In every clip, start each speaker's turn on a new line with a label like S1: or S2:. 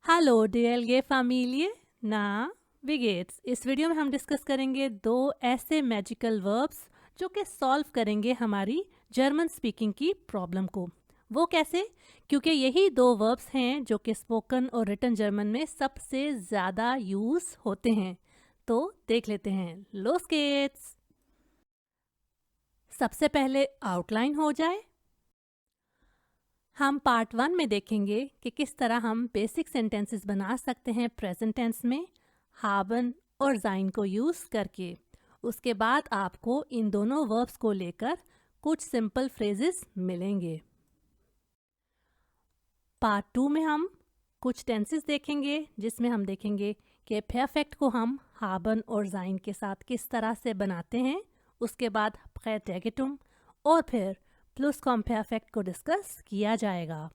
S1: Hello डीएलगे family ना widgets. इस video में हम डिस्कस करेंगे दो ऐसे मैजिकल वर्ब्स जो कि सॉल्व करेंगे हमारी जर्मन स्पीकिंग की प्रॉब्लम को। वो कैसे? क्योंकि यही दो वर्ब्स हैं जो कि स्पोकन और रिटन जर्मन में सबसे ज़्यादा यूज़ होते हैं। तो देख लेते हैं। लोस गेट्स। सबसे पहले आउटलाइन हो जाए। हम पार्ट 1 में देखेंगे कि किस तरह हम बेसिक सेंटेंसेस बना सकते हैं प्रेजेंट टेंस में हाबन और जाइन को यूज़ करके। उसके बाद आपको इन दोनों वर्ब्स को लेकर कुछ सिंपल फ्रेजेस मिलेंगे। पार्ट 2 में हम कुछ टेंसेस देखेंगे जिसमें हम देखेंगे कि परफेक्ट को हम हाबन और जाइन के साथ किस तरह से बनाते हैं। उसके बाद प्रेटेगिटुम और फिर प्लस कॉम्परफेक्ट को डिस्कस किया जाएगा।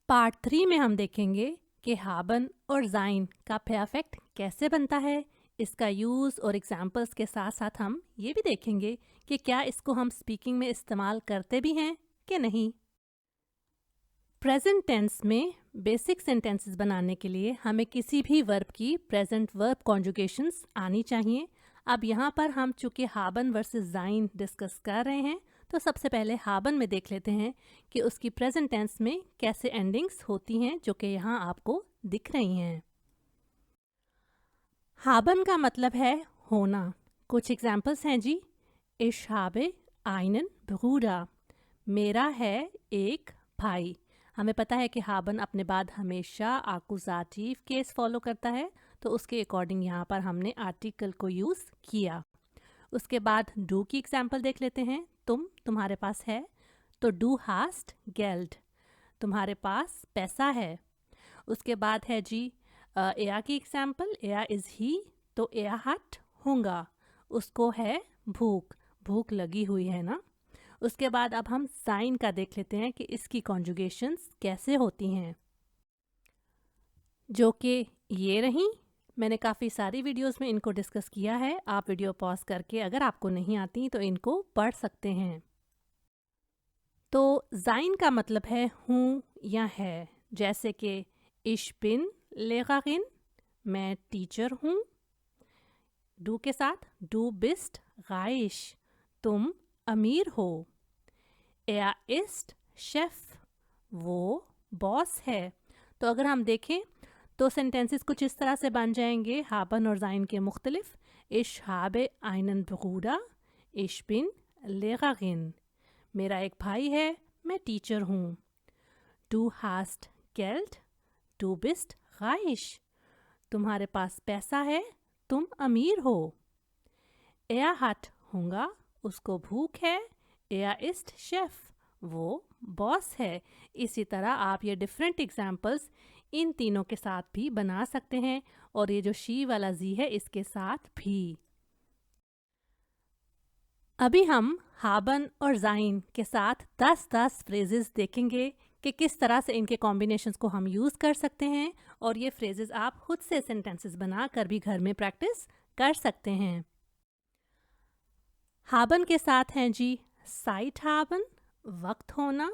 S1: पार्ट 3 में हम देखेंगे कि हाबन और जाइन का परफेक्ट कैसे बनता है। इसका यूज़ और एग्जाम्पल्स के साथ साथ हम ये भी देखेंगे कि क्या इसको हम स्पीकिंग में इस्तेमाल करते भी हैं कि नहीं। प्रेजेंट टेंस में बेसिक सेंटेंसेस बनाने के लिए हमें किसी भी वर्ब की प्रेजेंट वर्ब कॉन्जुगेशंस आनी चाहिए। अब यहाँ पर हम चूँकि हाबन वर्सेस जाइन डिस्कस कर रहे हैं तो सबसे पहले हाबन में देख लेते हैं कि उसकी प्रेजेंट टेंस में कैसे एंडिंग्स होती हैं जो कि यहाँ आपको दिख रही हैं। हाबन का मतलब है होना। कुछ एग्जाम्पल्स हैं जी। Ich habe einen Bruder। मेरा है एक भाई। हमें पता है कि हाबन अपने बाद हमेशा आकुजाटिव केस फॉलो करता है, तो उसके अकॉर्डिंग यहाँ पर हमने आर्टिकल को यूज़ किया। उसके बाद डू की एग्जाम्पल देख लेते हैं। तुम्हारे पास है तो डू हास्ट गेल्ड, तुम्हारे पास पैसा है। उसके बाद है जी एया की एग्जाम्पल, एया इज़ ही, तो एया हट होगा, उसको है भूख, भूख लगी हुई है ना। उसके बाद अब हम साइन का देख लेते हैं कि इसकी कॉन्जुगेशंस कैसे होती हैं, जो कि ये रही। मैंने काफ़ी सारी वीडियोस में इनको डिस्कस किया है। आप वीडियो पॉज करके अगर आपको नहीं आती तो इनको पढ़ सकते हैं। तो जाइन का मतलब है हूँ या है, जैसे कि ich bin Lehrerin, मैं टीचर हूँ। डू के साथ डू बिस्ट reich, तुम अमीर हो। Er ist Chef, वो बॉस है। तो अगर हम देखें तो सेंटेंसेस कुछ इस तरह से बन जाएंगे हाबन और जाइन के मुख्तलिफ। Ich habe einen Bruder, ich bin Lehrerin। मेरा एक भाई है, मैं टीचर हूँ। Du hast Geld, du bist reich। तुम्हारे पास पैसा है, तुम अमीर हो। Er hat Hunger, उसको भूख है। Er ist Chef, वो बॉस है। इसी तरह आप ये डिफरेंट एग्जाम्पल्स इन तीनों के साथ भी बना सकते हैं, और ये जो शी वाला जी है इसके साथ भी। अभी हम हाबन और जाइन के साथ 10-10 फ्रेजेस देखेंगे कि किस तरह से इनके कॉम्बिनेशंस को हम यूज़ कर सकते हैं, और ये फ्रेजेस आप खुद से सेंटेंसेस बना कर भी घर में प्रैक्टिस कर सकते हैं। हाबन के साथ हैं जी साइट हाबन, वक्त होना।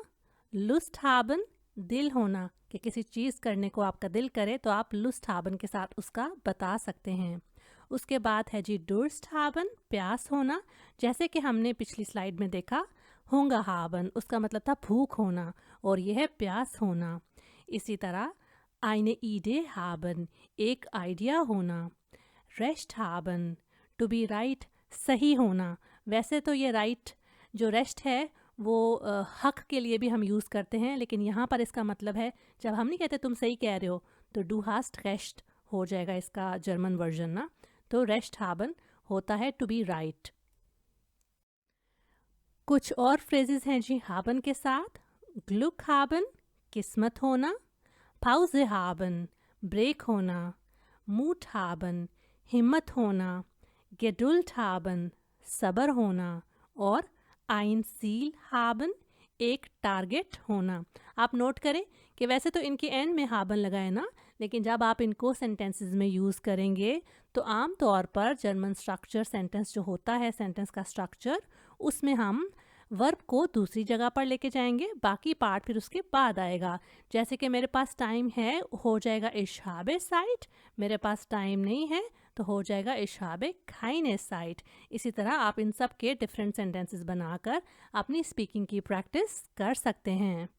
S1: लुस्ट हाबन, दिल होना, कि किसी चीज़ करने को आपका दिल करे तो आप लुस्ट हाबन के साथ उसका बता सकते हैं। उसके बाद है जी दुर्स्ट हाबन, प्यास होना, जैसे कि हमने पिछली स्लाइड में देखा होंगा हाबन उसका मतलब था भूख होना, और यह है प्यास होना। इसी तरह आइने ईडे हाबन, एक आइडिया होना। Rest Haban, to be right, सही होना। वैसे तो ये राइट जो रेस्ट है वो हक के लिए भी हम यूज़ करते हैं, लेकिन यहाँ पर इसका मतलब है जब हम नहीं कहते तुम सही कह रहे हो तो डू हास्ट रेस्ट हो जाएगा इसका जर्मन वर्जन ना। तो रेस्ट हाबन होता है टू बी राइट। कुछ और फ्रेजेस हैं जी हाबन के साथ। ग्लुक हाबन, किस्मत होना। पाउजे हाबन, ब्रेक होना। मूट हाबन, हिम्मत होना। गेडुल्ट हाबन, सबर होना। और आइन सील हाबन, एक टारगेट होना। आप नोट करें कि वैसे तो इनके एंड में हाबन लगाए ना, लेकिन जब आप इनको सेंटेंसेस में यूज़ करेंगे तो आम तौर पर जर्मन स्ट्रक्चर सेंटेंस जो होता है, सेंटेंस का स्ट्रक्चर, उसमें हम वर्ब को दूसरी जगह पर लेके जाएंगे, बाकी पार्ट फिर उसके बाद आएगा। जैसे कि मेरे पास टाइम है, हो जाएगा ich habe Zeit। मेरे पास टाइम नहीं है तो हो जाएगा ich habe keine Zeit। इसी तरह आप इन सब के डिफरेंट सेंटेंसेस बनाकर अपनी स्पीकिंग की प्रैक्टिस कर सकते हैं।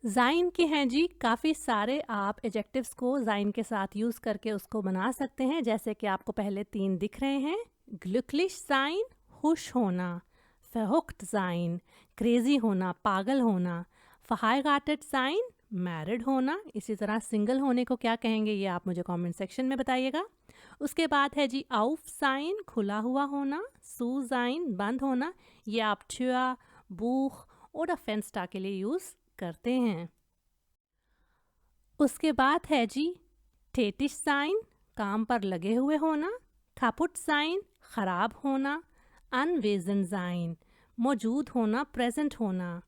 S1: ज़ाइन के हैं जी काफ़ी सारे आप एडजेक्टिव्स को ज़ाइन के साथ यूज़ करके उसको बना सकते हैं, जैसे कि आपको पहले 3 दिख रहे हैं। ग्लुकलिश ज़ाइन, खुश होना। verrückt ज़ाइन, क्रेजी होना, पागल होना। verheiratet ज़ाइन, मैरिड होना। इसी तरह सिंगल होने को क्या कहेंगे ये आप मुझे कमेंट सेक्शन में बताइएगा। उसके बाद है जी auf ज़ाइन, खुला हुआ होना। zu ज़ाइन, बंद होना। ये आप Tür, बुख और Fenster के लिए यूज़ करते हैं। उसके बाद है जी tätig sein, काम पर लगे हुए होना। kaputt sein, खराब होना। anwesend sein, मौजूद होना, प्रेजेंट होना।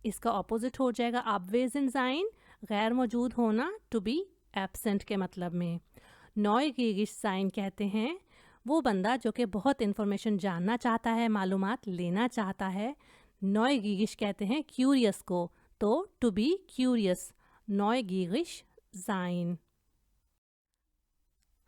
S1: इसका ऑपोजिट हो जाएगा abwesend sein, गैर मौजूद होना, to be absent के मतलब में। neugierig sein कहते हैं वो बंदा जो कि बहुत इन्फॉर्मेशन जानना चाहता है, मालूमात लेना चाहता है। neugierig कहते हैं क्यूरियस को, तो to be curious, neugierig sein।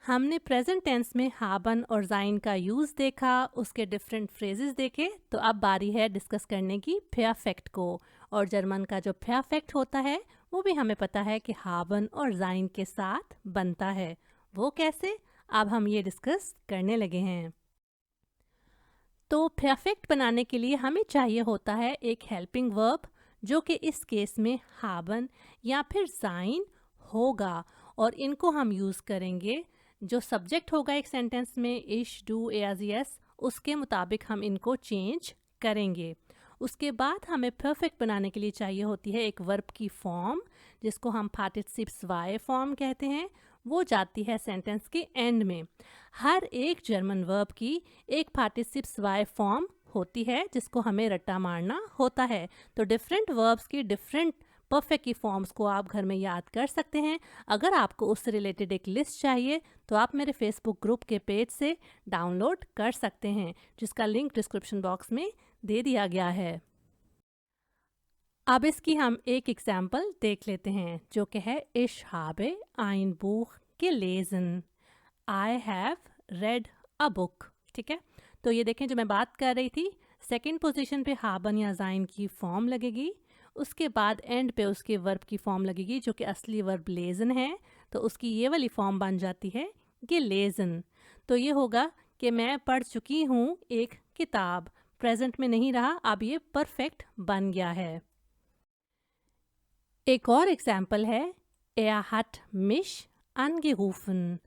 S1: हमने प्रेजेंट टेंस में haben और sein का यूज़ देखा, उसके डिफरेंट फ्रेजेस देखे, तो अब बारी है डिस्कस करने की perfect को। और जर्मन का जो perfect होता है वो भी हमें पता है कि haben और sein के साथ बनता है। वो कैसे, अब हम ये डिस्कस करने लगे हैं। तो perfect बनाने के लिए हमें चाहिए होता है एक हेल्पिंग वर्ब, जो कि इस केस में haben या फिर sein होगा, और इनको हम यूज़ करेंगे। जो सब्जेक्ट होगा एक सेंटेंस में ich, du, er, sie, es, उसके मुताबिक हम इनको चेंज करेंगे। उसके बाद हमें परफेक्ट बनाने के लिए चाहिए होती है एक वर्ब की फॉर्म, जिसको हम पार्टिसिप्स वाई फॉर्म कहते हैं। वो जाती है सेंटेंस के एंड में। हर एक जर्मन वर्ब की एक पार्टिसिप्स वाई फॉर्म होती है जिसको हमें रट्टा मारना होता है। तो डिफरेंट वर्ब्स की डिफरेंट परफेक्ट की फॉर्म्स को आप घर में याद कर सकते हैं। अगर आपको उससे रिलेटेड एक लिस्ट चाहिए तो आप मेरे फेसबुक ग्रुप के पेज से डाउनलोड कर सकते हैं, जिसका लिंक डिस्क्रिप्शन बॉक्स में दे दिया गया है। अब इसकी हम एक एग्जाम्पल देख लेते हैं, जो कि है Ich habe ein Buch gelesen, I have read a book। ठीक है, तो ये देखें जो मैं बात कर रही थी, सेकंड पोजीशन पे haben या sein की फॉर्म लगेगी, उसके बाद एंड पे उसके वर्ब की फॉर्म लगेगी जो कि असली वर्ब lesen है, तो उसकी ये वाली फॉर्म बन जाती है gelesen। तो ये होगा कि मैं पढ़ चुकी हूँ एक किताब। प्रेजेंट में नहीं रहा, अब ये परफेक्ट बन गया है। एक और एग्जाम्पल है Er hat mich angerufen,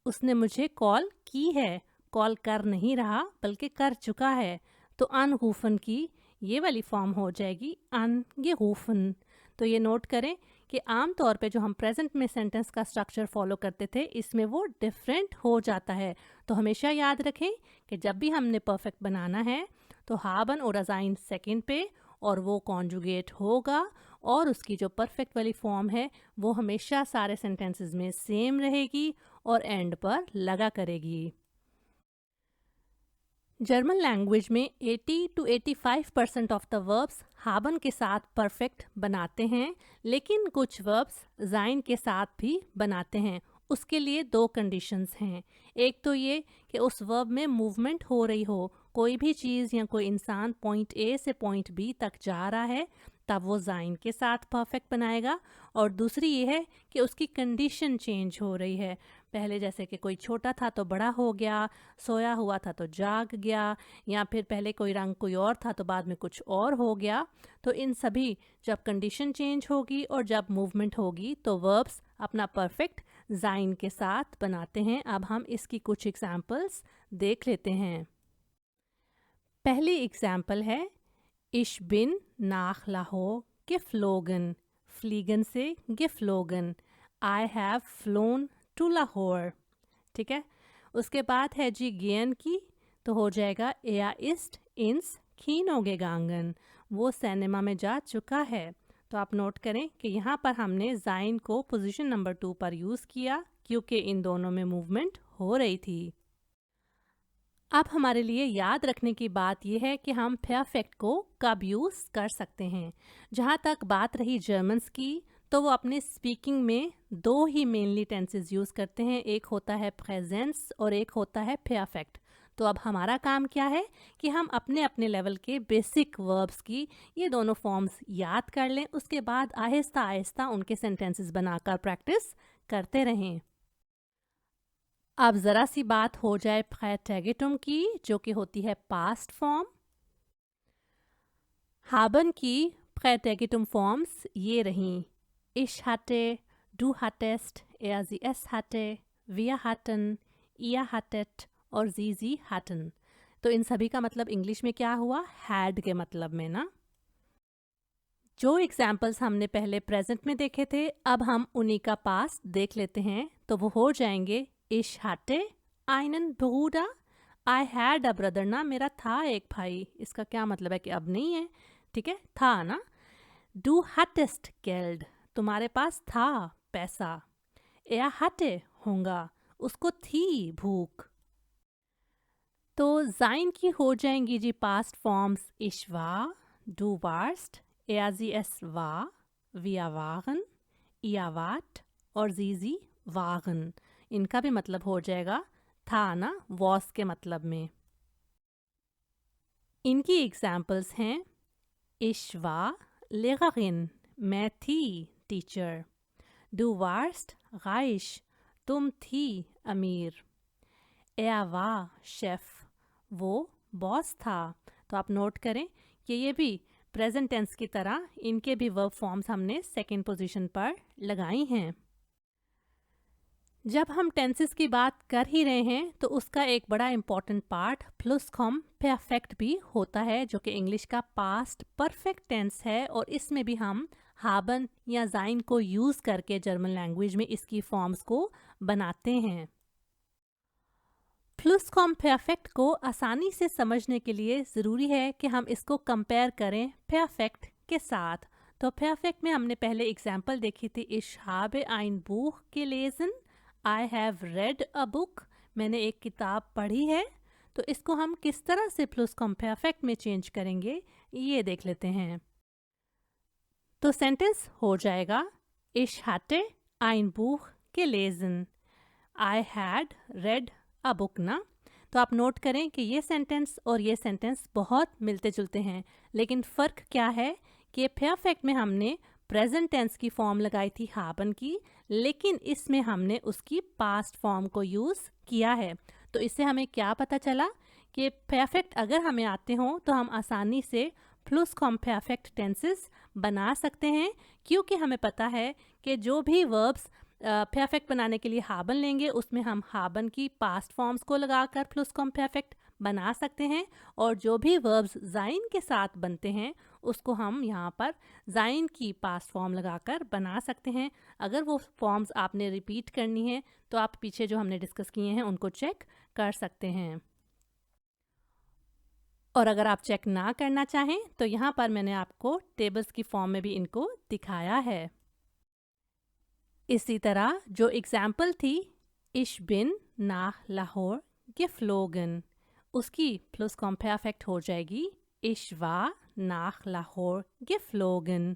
S1: उसने मुझे कॉल की है। कॉल कर नहीं रहा बल्कि कर चुका है, तो anrufen की ये वाली फॉर्म हो जाएगी angerufen। तो ये नोट करें कि आम तौर पे जो हम प्रेजेंट में सेंटेंस का स्ट्रक्चर फॉलो करते थे, इसमें वो डिफरेंट हो जाता है। तो हमेशा याद रखें कि जब भी हमने परफेक्ट बनाना है तो haben और sein सेकंड पे, और वो कॉन्जुगेट होगा, और उसकी जो परफेक्ट वाली फॉर्म है वो हमेशा सारे सेंटेंसेस में सेम रहेगी और एंड पर लगा करेगी। जर्मन लैंग्वेज में 80 to 85% of the verbs haben के साथ परफेक्ट बनाते हैं, लेकिन कुछ वर्ब्स sein के साथ भी बनाते हैं। उसके लिए 2 कंडीशंस हैं। एक तो ये कि उस वर्ब में मूवमेंट हो रही हो, कोई भी चीज़ या कोई इंसान पॉइंट ए से पॉइंट बी तक जा रहा है, तब वो sein के साथ परफेक्ट बनाएगा। और दूसरी ये है कि उसकी कंडीशन चेंज हो रही है, पहले जैसे कि कोई छोटा था तो बड़ा हो गया, सोया हुआ था तो जाग गया, या फिर पहले कोई रंग कोई और था तो बाद में कुछ और हो गया। तो इन सभी जब कंडीशन चेंज होगी और जब मूवमेंट होगी तो वर्ब्स अपना परफेक्ट sein के साथ बनाते हैं। अब हम इसकी कुछ एग्जाम्पल्स देख लेते हैं। पहली एग्जाम्पल है Ich bin nach Lahore geflogen, fliegen से geflogen, I have flown to Lahore। ठीक है, उसके बाद है जी gehen की, तो हो जाएगा Er ist ins Kino gegangen, वो सिनेमा में जा चुका है। तो आप नोट करें कि यहाँ पर हमने sein को पोजीशन नंबर 2 पर यूज़ किया, क्योंकि इन दोनों में मूवमेंट हो रही थी। अब हमारे लिए याद रखने की बात यह है कि हम परफेक्ट को कब यूज़ कर सकते हैं। जहाँ तक बात रही जर्मन्स की, तो वो अपने स्पीकिंग में दो ही मेनली टेंसेस यूज़ करते हैं, एक होता है प्रेजेंस और एक होता है परफेक्ट। तो अब हमारा काम क्या है कि हम अपने अपने लेवल के बेसिक वर्ब्स की ये दोनों फॉर्म्स याद कर लें, उसके बाद आहिस्ता आहिस्ता उनके सेंटेंसेस बनाकर प्रैक्टिस करते रहें। अब ज़रा सी बात हो जाए प्रेटेगिटुम की, जो कि होती है पास्ट फॉर्म। haben की प्रेटेगिटुम फॉर्म्स ये रहीं: ich hatte, du hattest, sie es hatte, wir hatten, ihr hattet और sie hatten। तो इन सभी का मतलब इंग्लिश में क्या हुआ, had के मतलब में ना। जो एग्जाम्पल्स हमने पहले प्रेजेंट में देखे थे, अब हम उन्हीं का पास्ट देख लेते हैं। तो वो हो जाएंगे: ich hatte einen Bruder, I had a brother। ना मेरा था एक भाई, इसका क्या मतलब है कि अब नहीं है, ठीक है, था ना। Du hattest Geld, तुम्हारे पास था पैसा। Er hatte Hunger, उसको थी भूख। तो sein की हो जाएंगी जी past forms: ich war, du warst, sie es war, wir waren, ihr wart और sie waren। इनका भी मतलब हो जाएगा था ना, was के मतलब में। इनकी एग्जाम्पल्स हैं: ich war Lehrerin, मैं थी टीचर। Du warst reich, तुम थी अमीर। Er war Chef, वो बॉस था। तो आप नोट करें कि ये भी प्रेजेंट टेंस की तरह इनके भी वर्ब फॉर्म्स हमने सेकंड पोजीशन पर लगाई हैं। जब हम टेंसेस की बात कर ही रहे हैं, तो उसका एक बड़ा इम्पॉर्टेंट पार्ट प्लुसकॉम परफेक्ट भी होता है, जो कि इंग्लिश का पास्ट परफेक्ट टेंस है, और इसमें भी हम हाबन या जाइन को यूज़ करके जर्मन लैंग्वेज में इसकी फॉर्म्स को बनाते हैं। प्लुसकॉम्पेर्फेक्ट को आसानी से समझने के लिए ज़रूरी है कि हम इसको कंपेयर करें परफेक्ट के साथ। तो परफेक्ट में हमने पहले एग्जाम्पल देखी थी: Ich habe ein Buch gelesen, I have read a book, मैंने एक किताब पढ़ी है। तो इसको हम किस तरह से प्लुसकॉम्पेर्फेक्ट में चेंज करेंगे, ये देख लेते हैं। तो सेंटेंस हो जाएगा: Ich hatte ein Buch gelesen, I had read a book ना। तो आप नोट करें कि ये सेंटेंस और ये सेंटेंस बहुत मिलते जुलते हैं, लेकिन फ़र्क क्या है कि परफेक्ट में हमने प्रेजेंट टेंस की फॉर्म लगाई थी हाबन की, लेकिन इसमें हमने उसकी पास्ट फॉर्म को यूज़ किया है। तो इससे हमें क्या पता चला कि परफेक्ट अगर हमें आते हों तो हम आसानी से प्लुसकॉम्पेर्फेक्ट टेंसेस बना सकते हैं, क्योंकि हमें पता है कि जो भी वर्ब्स परफेक्ट बनाने के लिए हाबन लेंगे, उसमें हम हाबन की पास्ट फॉर्म्स को लगाकर प्लुसकॉम्पेर्फेक्ट बना सकते हैं, और जो भी वर्ब्स जाइन के साथ बनते हैं उसको हम यहाँ पर जाइन की पास्ट फॉर्म लगाकर बना सकते हैं। अगर वो फॉर्म्स आपने रिपीट करनी है तो आप पीछे जो हमने डिस्कस किए हैं उनको चेक कर सकते हैं, और अगर आप चेक ना करना चाहें तो यहाँ पर मैंने आपको टेबल्स की फॉर्म में भी इनको दिखाया है। इसी तरह जो एग्जाम्पल थी Ich bin nach Lahore geflogen, उसकी प्लुसकॉम्पेर्फेक्ट हो जाएगी Ich war nach Lahore geflogen।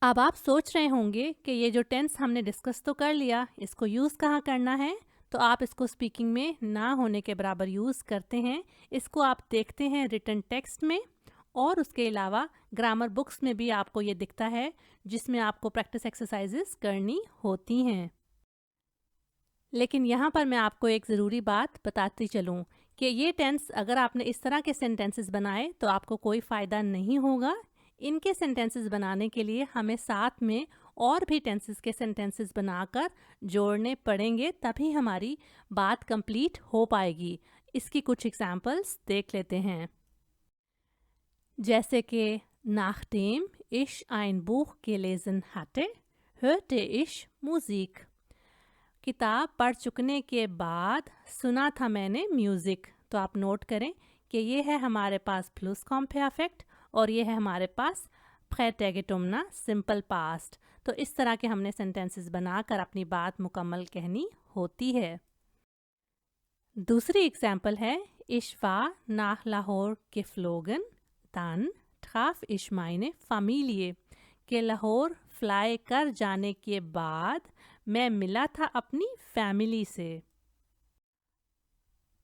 S1: अब आप सोच रहे होंगे कि ये जो टेंस हमने डिस्कस तो कर लिया, इसको यूज़ कहाँ करना है। तो आप इसको स्पीकिंग में ना होने के बराबर यूज़ करते हैं। इसको आप देखते हैं रिटन टेक्स्ट में, और उसके अलावा ग्रामर बुक्स में भी आपको ये दिखता है, जिसमें आपको प्रैक्टिस एक्सरसाइजेस करनी होती हैं। लेकिन यहाँ पर मैं आपको एक ज़रूरी बात बताती चलूँ कि ये टेंस अगर आपने इस तरह के सेंटेंसेस बनाए तो आपको कोई फ़ायदा नहीं होगा। इनके सेंटेंसेस बनाने के लिए हमें साथ में और भी टेंसेस के सेंटेंसेस बनाकर जोड़ने पड़ेंगे, तभी हमारी बात कंप्लीट हो पाएगी। इसकी कुछ एग्जांपल्स देख लेते हैं, जैसे कि nachdem ich ein Buch gelesen hatte, hörte ich Musik। किताब पढ़ चुकने के बाद सुना था मैंने म्यूज़िक। तो आप नोट करें कि ये है हमारे पास प्लुसकॉम्पेर्फेक्ट और ये है हमारे पास प्रेटेगिटुम ना, सिंपल पास्ट। तो इस तरह के हमने सेंटेंसेस बनाकर अपनी बात मुकम्मल कहनी होती है। दूसरी एग्जाम्पल है, Ich war nach Lahore geflogen, dann traf ich meine Familie। कि लाहौर फ्लाई कर जाने के बाद मैं मिला था अपनी फैमिली से।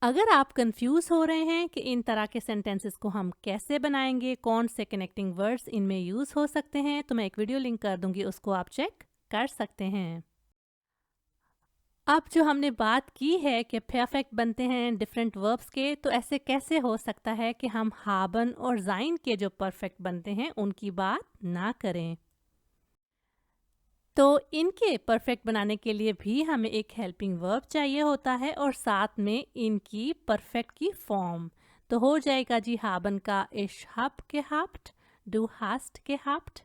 S1: अगर आप कंफ्यूज हो रहे हैं कि इन तरह के सेंटेंसेस को हम कैसे बनाएंगे, कौन से कनेक्टिंग वर्ड्स इनमें यूज़ हो सकते हैं, तो मैं एक वीडियो लिंक कर दूंगी, उसको आप चेक कर सकते हैं। अब जो हमने बात की है कि परफेक्ट बनते हैं डिफरेंट वर्ब्स के, तो ऐसे कैसे हो सकता है कि हम हाबन और जाइन के जो परफेक्ट बनते हैं उनकी बात ना करें। तो इनके परफेक्ट बनाने के लिए भी हमें एक हेल्पिंग वर्ब चाहिए होता है और साथ में इनकी परफेक्ट की फॉर्म। तो हो जाएगा जी हाबन का ich hab gehabt, du hast gehabt,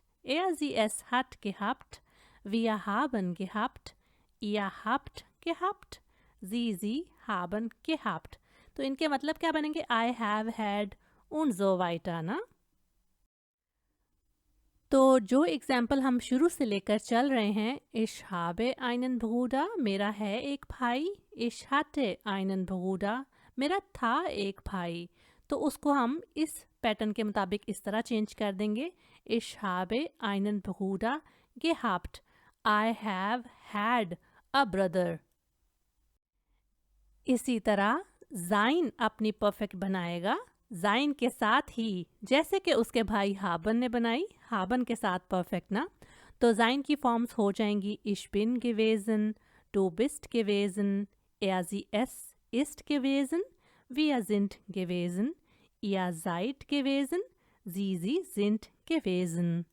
S1: sie es hat gehabt, wir haben gehabt, ihr habt gehabt, sie haben gehabt। तो इनके मतलब क्या बनेंगे, I have had und so weiter ना। तो जो एग्जाम्पल हम शुरू से लेकर चल रहे हैं, Ich habe einen Bruder, मेरा है एक भाई, Ich hatte einen Bruder, मेरा था एक भाई। तो उसको हम इस पैटर्न के मुताबिक इस तरह चेंज कर देंगे, Ich habe einen Bruder gehabt, I have had a brother। इसी तरह जाइन अपनी परफेक्ट बनाएगा जाइन के साथ ही, जैसे कि उसके भाई हाबन ने बनाई, हाबन के साथ परफेक्ट ना। तो जाइन की फॉर्म्स हो जाएंगी Ich bin gewesen, du bist gewesen, sie es ist gewesen, wir sind gewesen, ihr seid gewesen, sie sind gewesen।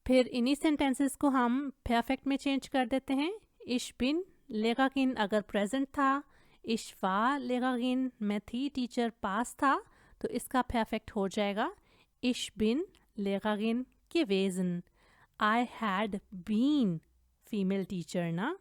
S1: फिर इन्हीं सेंटेंसेस को हम परफेक्ट में चेंज कर देते हैं। Ich bin लेगागिन अगर प्रेजेंट था, Ich war लेगागिन मैं थी टीचर पास था, तो इसका परफेक्ट हो जाएगा Ich bin लेगागिन gewesen, I had been female teacher ना।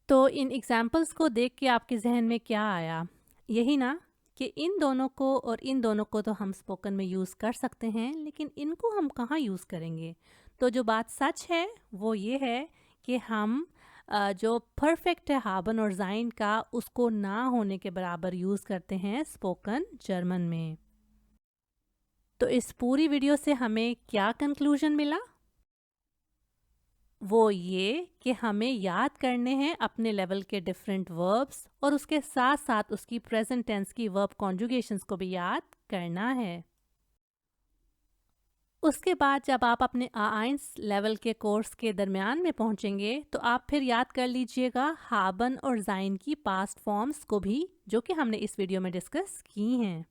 S1: तो इन एग्जाम्पल्स को देख के आपके जहन में क्या आया, यही ना कि इन दोनों को और इन दोनों को तो हम स्पोकन में यूज़ कर सकते हैं, लेकिन इनको हम कहाँ यूज़ करेंगे। तो जो बात सच है वो ये है कि हम जो परफेक्ट है हाबन और जाइन का, उसको ना होने के बराबर यूज़ करते हैं स्पोकन जर्मन में। तो इस पूरी वीडियो से हमें क्या कंक्लूजन मिला, वो ये कि हमें याद करने हैं अपने लेवल के डिफरेंट वर्ब्स और उसके साथ साथ उसकी प्रेजेंट टेंस की वर्ब कॉन्जुगेशंस को भी याद करना है। उसके बाद जब आप अपने A1 लेवल के कोर्स के दरमियान में पहुंचेंगे, तो आप फिर याद कर लीजिएगा हाबन और जाइन की पास्ट फॉर्म्स को भी, जो कि हमने इस वीडियो में डिस्कस की हैं।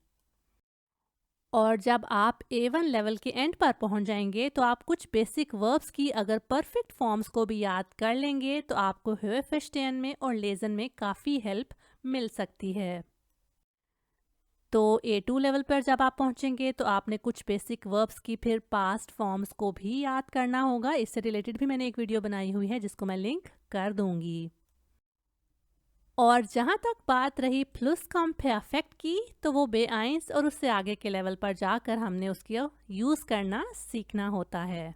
S1: और जब आप A1 लेवल के एंड पर पहुंच जाएंगे, तो आप कुछ बेसिक वर्ब्स की अगर परफेक्ट फॉर्म्स को भी याद कर लेंगे, तो आपको हेफेस्टेन में और लेजन में काफ़ी हेल्प मिल सकती है। तो A2 लेवल पर जब आप पहुंचेंगे, तो आपने कुछ बेसिक वर्ब्स की फिर पास्ट फॉर्म्स को भी याद करना होगा। इससे रिलेटेड भी मैंने एक वीडियो बनाई हुई है जिसको मैं लिंक कर दूंगी। और जहाँ तक बात रही प्लस कम परफेक्ट की, तो वो B1 और उससे आगे के लेवल पर जाकर हमने उसको यूज़ करना सीखना होता है।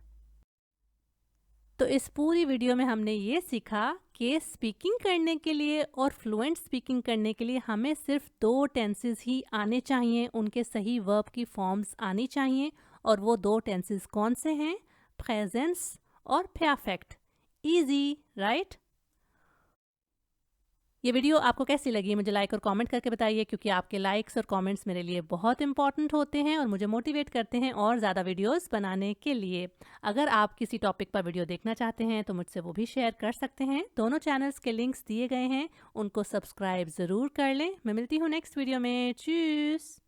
S1: तो इस पूरी वीडियो में हमने ये सीखा कि स्पीकिंग करने के लिए और फ्लुएंट स्पीकिंग करने के लिए हमें सिर्फ 2 टेंसेस ही आने चाहिए, उनके सही वर्ब की फॉर्म्स आनी चाहिए। और वो 2 टेंसेस कौन से हैं, प्रेजेंस और परफेक्ट। Easy right. ये वीडियो आपको कैसी लगी मुझे लाइक और कमेंट करके बताइए, क्योंकि आपके लाइक्स और कमेंट्स मेरे लिए बहुत इंपॉर्टेंट होते हैं और मुझे मोटिवेट करते हैं और ज़्यादा वीडियोस बनाने के लिए। अगर आप किसी टॉपिक पर वीडियो देखना चाहते हैं तो मुझसे वो भी शेयर कर सकते हैं। दोनों चैनल्स के लिंक्स दिए गए हैं, उनको सब्सक्राइब ज़रूर कर लें। मैं मिलती हूँ नेक्स्ट वीडियो में। चूस।